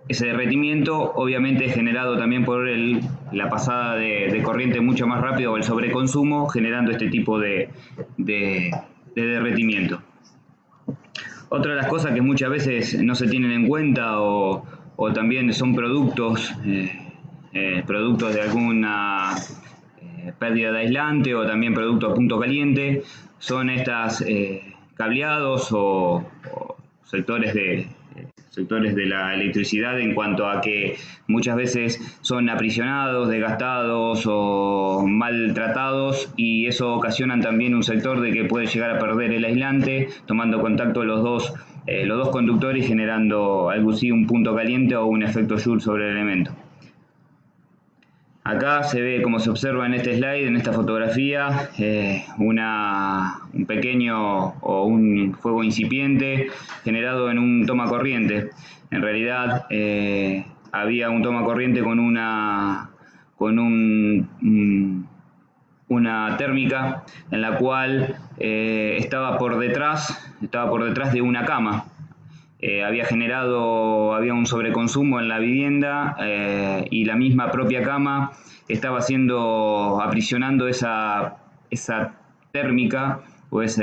derretimiento obviamente es generado también por la pasada de corriente mucho más rápido o el sobreconsumo, generando este tipo de derretimiento. Otra de las cosas que muchas veces no se tienen en cuenta o también son productos de alguna pérdida de aislante o también producto a punto caliente, son estas cableados o sectores de la electricidad, en cuanto a que muchas veces son aprisionados, desgastados o maltratados, y eso ocasiona también un sector de que puede llegar a perder el aislante, tomando contacto los dos conductores, generando algo así, un punto caliente o un efecto Joule sobre el elemento. Acá se ve, como se observa en este slide, en esta fotografía, un pequeño o un fuego incipiente generado en un toma corriente. En realidad había un toma corriente con una térmica en la cual estaba por detrás de una cama. Había un sobreconsumo en la vivienda y la misma propia cama estaba aprisionando esa térmica o esa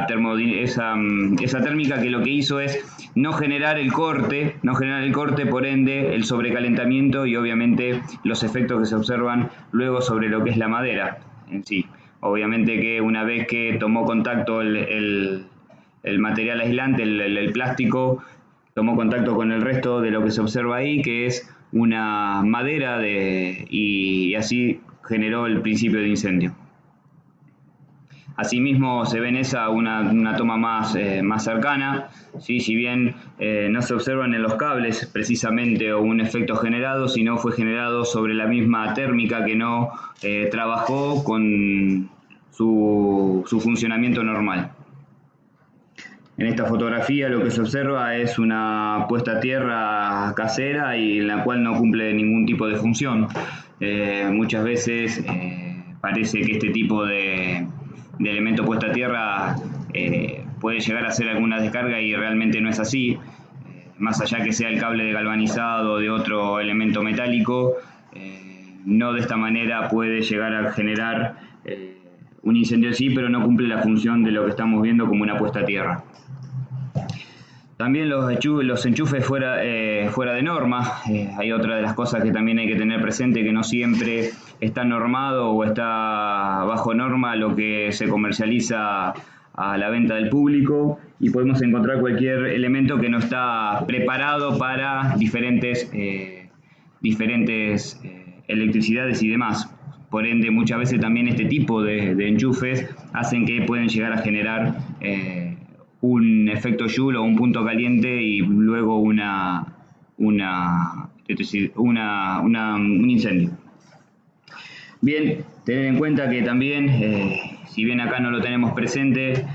térmica, que lo que hizo es no generar el corte, por ende el sobrecalentamiento y obviamente los efectos que se observan luego sobre lo que es la madera en sí. Obviamente que una vez que tomó contacto el material aislante, el plástico, tomó contacto con el resto de lo que se observa ahí, que es una madera y así generó el principio de incendio. Asimismo se ve en esa una toma más cercana, ¿sí? Si bien no se observan en los cables precisamente un efecto generado, sino fue generado sobre la misma térmica que no trabajó con su funcionamiento normal. En esta fotografía lo que se observa es una puesta a tierra casera y en la cual no cumple ningún tipo de función. Muchas veces parece que este tipo de elemento puesta a tierra puede llegar a hacer alguna descarga y realmente no es así. Más allá que sea el cable de galvanizado o de otro elemento metálico, no de esta manera puede llegar a generar un incendio en sí, pero no cumple la función de lo que estamos viendo como una puesta a tierra. También los enchufes fuera de norma. Hay otra de las cosas que también hay que tener presente, que no siempre está normado o está bajo norma lo que se comercializa a la venta del público, y podemos encontrar cualquier elemento que no está preparado para diferentes electricidades y demás. Por ende, muchas veces también este tipo de enchufes hacen que pueden llegar a generar un efecto Joule o un punto caliente y luego un incendio. Bien, tener en cuenta que también, si bien acá no lo tenemos presente,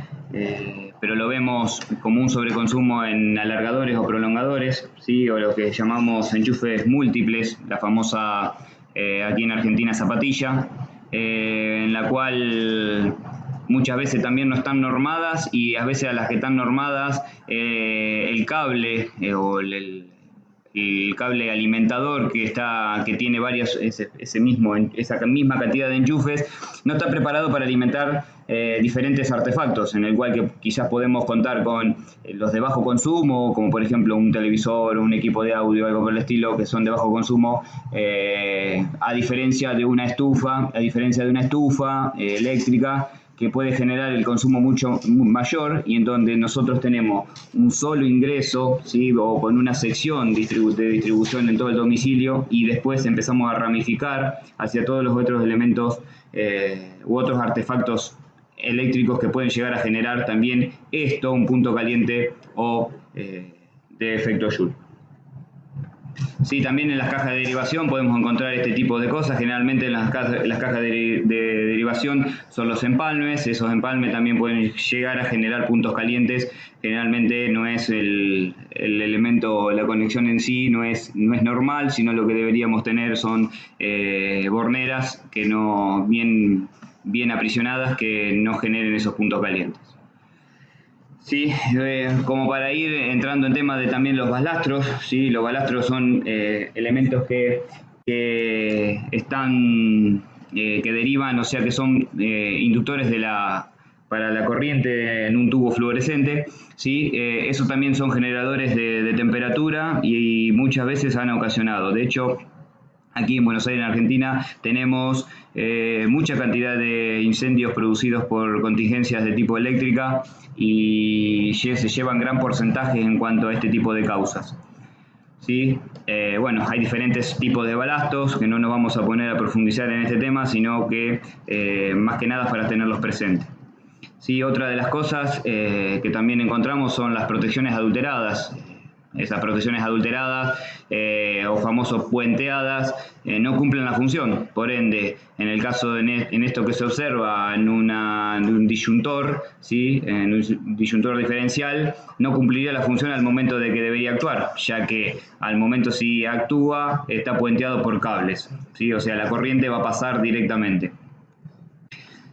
pero lo vemos como un sobreconsumo en alargadores o prolongadores, ¿sí? O lo que llamamos enchufes múltiples, la famosa aquí en Argentina zapatilla, en la cual muchas veces también no están normadas, y a veces a las que están normadas el cable o el cable alimentador que tiene esa misma cantidad de enchufes no está preparado para alimentar diferentes artefactos, en el cual que quizás podemos contar con los de bajo consumo, como por ejemplo un televisor o un equipo de audio, algo por el estilo, que son de bajo consumo, a diferencia de una estufa eléctrica, que puede generar el consumo mucho mayor, y en donde nosotros tenemos un solo ingreso, ¿sí? O con una sección de distribución en todo el domicilio, y después empezamos a ramificar hacia todos los otros elementos u otros artefactos eléctricos que pueden llegar a generar también un punto caliente o de efecto Joule. Sí, también en las cajas de derivación podemos encontrar este tipo de cosas. Generalmente las cajas de derivación son los empalmes. Esos empalmes también pueden llegar a generar puntos calientes. Generalmente no es el elemento, la conexión en sí no es normal, sino lo que deberíamos tener son borneras que no bien aprisionadas, que no generen esos puntos calientes. Sí, como para ir entrando en temas de también los balastros, ¿sí? Los balastros son elementos que derivan, o sea que son inductores para la corriente en un tubo fluorescente, ¿sí? Eso también son generadores de temperatura y muchas veces han ocasionado. De hecho, aquí en Buenos Aires, en Argentina, tenemos mucha cantidad de incendios producidos por contingencias de tipo eléctrica, y se llevan gran porcentaje en cuanto a este tipo de causas. ¿Sí? Bueno, hay diferentes tipos de balastos que no nos vamos a poner a profundizar en este tema, sino que más que nada para tenerlos presentes. ¿Sí? Otra de las cosas que también encontramos son las protecciones adulteradas. Esas protecciones adulteradas o famosos puenteadas no cumplen la función. Por ende, en el caso en esto que se observa en un disyuntor, ¿sí? En un disyuntor diferencial, no cumpliría la función al momento de que debería actuar, ya que al momento si actúa está puenteado por cables, ¿sí? O sea, la corriente va a pasar directamente.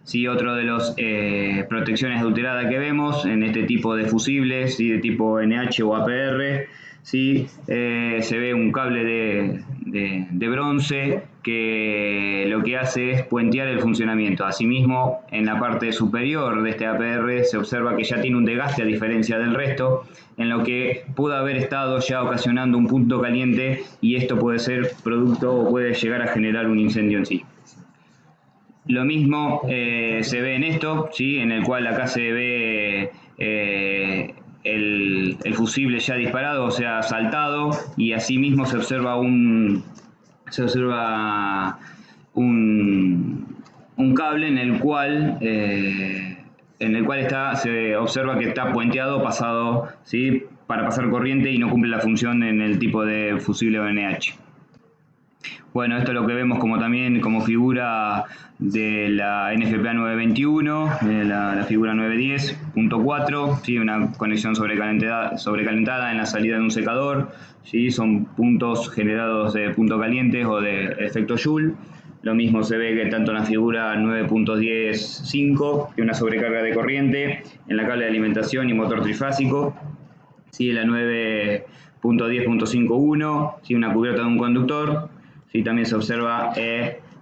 Sí, otro de las protecciones adulteradas que vemos en este tipo de fusibles, ¿sí? De tipo NH o APR, ¿sí? Se ve un cable de bronce que lo que hace es puentear el funcionamiento. Asimismo, en la parte superior de este APR se observa que ya tiene un desgaste a diferencia del resto, en lo que pudo haber estado ya ocasionando un punto caliente, y esto puede ser producto o puede llegar a generar un incendio en sí. Lo mismo se ve en esto, ¿sí? En el cual acá se ve el fusible ya disparado, o sea, saltado, y asimismo se observa un cable en el cual en el cual se observa que está puenteado pasado, ¿sí?, para pasar corriente y no cumple la función en el tipo de fusible ONH. Bueno, esto es lo que vemos también como figura de la NFPA 921, de la figura 910.4, ¿sí?, una conexión sobrecalentada en la salida de un secador, ¿sí?, son puntos generados de punto calientes o de efecto Joule. Lo mismo se ve que tanto en la figura 9.10.5, que una sobrecarga de corriente en la cable de alimentación y motor trifásico, ¿sí?, la 9.10.51, ¿sí?, una cubierta de un conductor. Sí, también se observa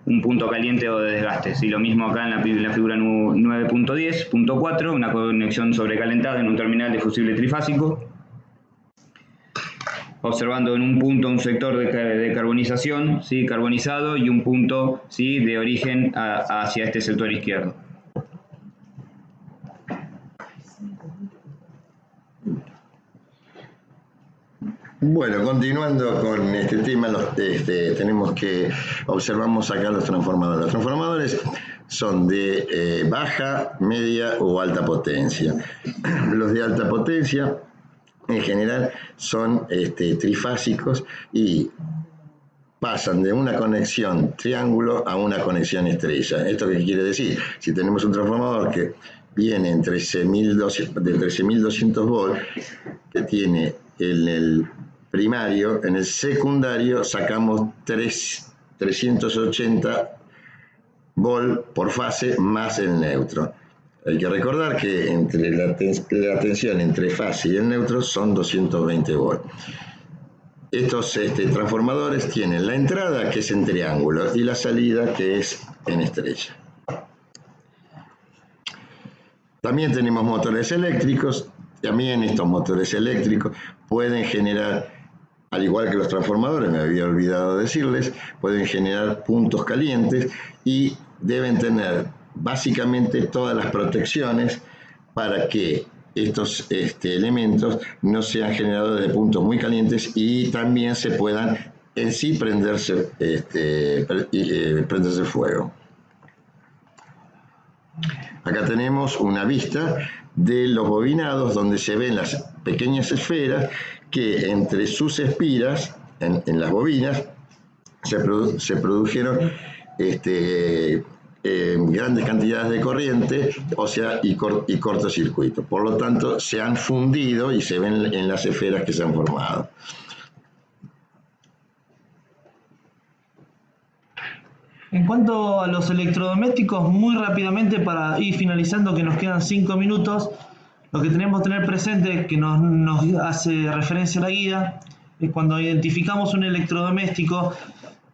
un punto caliente o de desgaste. Sí, lo mismo acá en la figura 9.10.4, una conexión sobrecalentada en un terminal de fusible trifásico, observando en un punto un sector de carbonización, ¿sí?, carbonizado, y un punto, ¿sí?, de origen hacia este sector izquierdo. Bueno, continuando con este tema, tenemos que observamos acá los transformadores. Los transformadores son de baja, media o alta potencia. Los de alta potencia, en general, son trifásicos y pasan de una conexión triángulo a una conexión estrella. ¿Esto qué quiere decir? Si tenemos un transformador que viene en 13.200 volts, que tiene el primario, en el secundario sacamos 380 volts por fase más el neutro. Hay que recordar que entre la tensión entre fase y el neutro son 220 volts. Estos transformadores tienen la entrada, que es en triángulo, y la salida, que es en estrella. También tenemos motores eléctricos. También estos motores eléctricos pueden generar, al igual que los transformadores, me había olvidado decirles, pueden generar puntos calientes y deben tener básicamente todas las protecciones para que estos elementos no sean generadores de puntos muy calientes y también se puedan en sí prenderse fuego. Acá tenemos una vista de los bobinados donde se ven las pequeñas esferas que entre sus espiras, en las bobinas, se produjeron grandes cantidades de corriente, o sea, y cortocircuito. Por lo tanto, se han fundido y se ven en las esferas que se han formado. En cuanto a los electrodomésticos, muy rápidamente para ir finalizando, que nos quedan 5 minutos, lo que tenemos que tener presente, que nos hace referencia a la guía, es cuando identificamos un electrodoméstico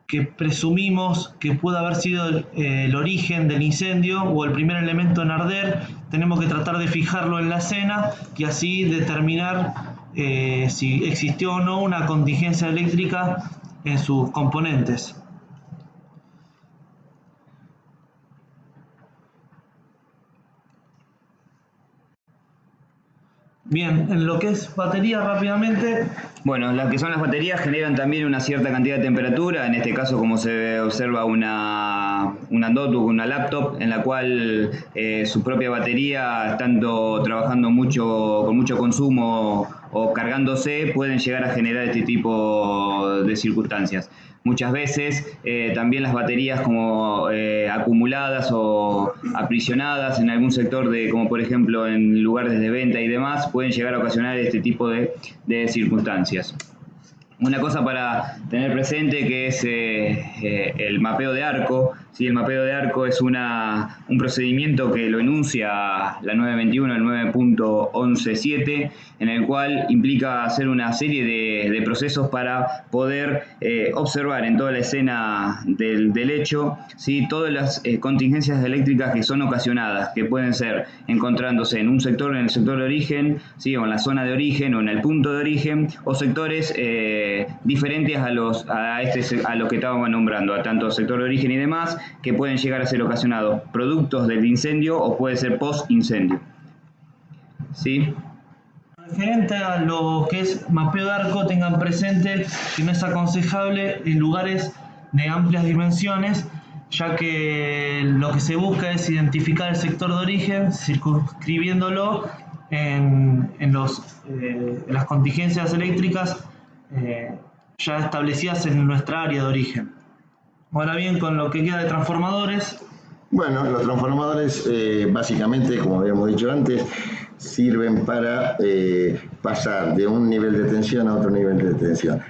que presumimos que puede haber sido el origen del incendio o el primer elemento en arder, tenemos que tratar de fijarlo en la escena y así determinar si existió o no una contingencia eléctrica en sus componentes. Bien, en lo que es batería rápidamente. Bueno, las que son las baterías generan también una cierta cantidad de temperatura, en este caso como se observa una notebook, una laptop, en la cual su propia batería, estando trabajando con mucho consumo o cargándose, pueden llegar a generar este tipo de circunstancias. Muchas veces también las baterías como acumuladas o aprisionadas en algún sector, como por ejemplo en lugares de venta y demás, pueden llegar a ocasionar este tipo de circunstancias. Una cosa para tener presente que es el mapeo de arco. ¿Sí? El mapeo de arco es un procedimiento que lo enuncia la 921, el 9.11.7, en el cual implica hacer una serie de procesos para poder observar en toda la escena del hecho, ¿sí?, todas las contingencias eléctricas que son ocasionadas, que pueden ser encontrándose en un sector, en el sector de origen, ¿sí?, o en la zona de origen o en el punto de origen, o sectores diferentes a los que estábamos nombrando, a tanto sector de origen y demás, que pueden llegar a ser ocasionados productos del incendio o puede ser post-incendio. ¿Sí? Referente a lo que es mapeo de arco, tengan presente que no es aconsejable en lugares de amplias dimensiones, ya que lo que se busca es identificar el sector de origen, circunscribiéndolo en las contingencias eléctricas ya establecidas en nuestra área de origen. Ahora bien, con lo que queda de transformadores. Bueno, los transformadores básicamente, como habíamos dicho antes, sirven para pasar de un nivel de tensión a otro nivel de tensión.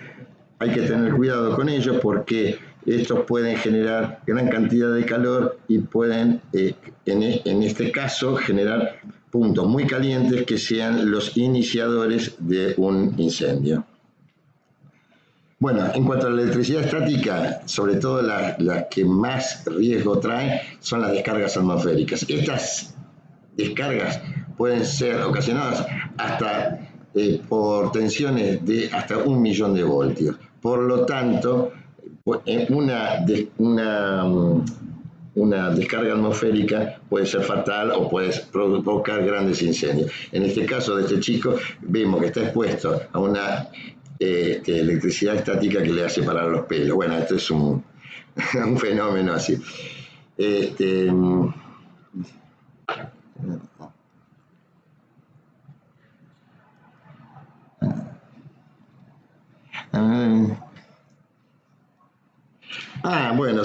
Hay que tener cuidado con ellos porque estos pueden generar gran cantidad de calor y pueden, en este caso, generar puntos muy calientes que sean los iniciadores de un incendio. Bueno, en cuanto a la electricidad estática, sobre todo las que más riesgo traen son las descargas atmosféricas. Estas descargas pueden ser ocasionadas hasta por tensiones de hasta 1 millón de voltios. Por lo tanto, una descarga atmosférica puede ser fatal o puede provocar grandes incendios. En este caso de este chico, vemos que está expuesto a una electricidad estática que le hace parar los pelos. Bueno, esto es un fenómeno así. Bueno,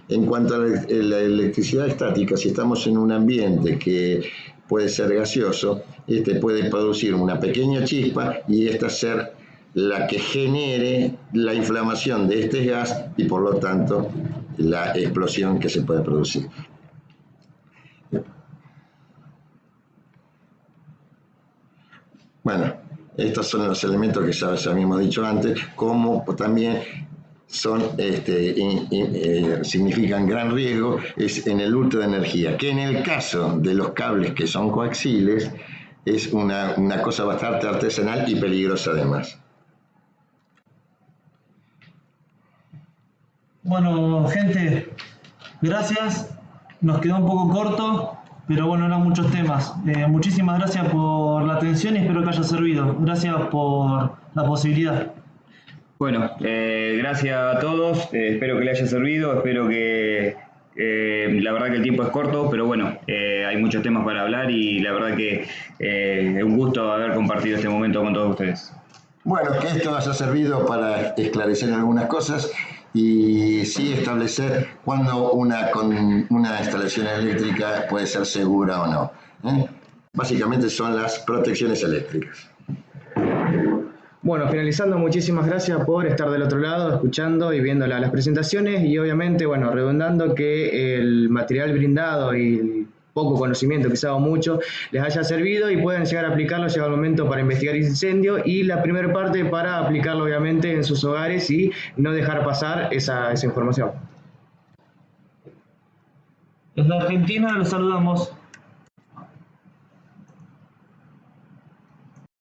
en cuanto a la electricidad estática, si estamos en un ambiente que puede ser gaseoso, puede producir una pequeña chispa y esta ser la que genere la inflamación de este gas y por lo tanto la explosión que se puede producir. Bueno, estos son los elementos que ya habíamos dicho antes, como también significan gran riesgo es en el hurto de energía, que en el caso de los cables que son coaxiles es una cosa bastante artesanal y peligrosa además. Bueno, gente, gracias. Nos quedó un poco corto, pero bueno, eran muchos temas. Muchísimas gracias por la atención y espero que haya servido. Gracias por la posibilidad. Bueno, gracias a todos. Espero que les haya servido. Espero que la verdad que el tiempo es corto, pero bueno, hay muchos temas para hablar y la verdad que es un gusto haber compartido este momento con todos ustedes. Bueno, que esto haya servido para esclarecer algunas cosas y sí establecer cuándo una instalación eléctrica puede ser segura o no. Básicamente son las protecciones eléctricas. Bueno, finalizando, muchísimas gracias por estar del otro lado, escuchando y viendo las presentaciones y obviamente, bueno, redundando que el material brindado y el poco conocimiento, quizá o mucho, les haya servido y puedan llegar a aplicarlo, llega el momento para investigar incendio y la primera parte para aplicarlo obviamente en sus hogares y no dejar pasar esa información. Desde Argentina los saludamos.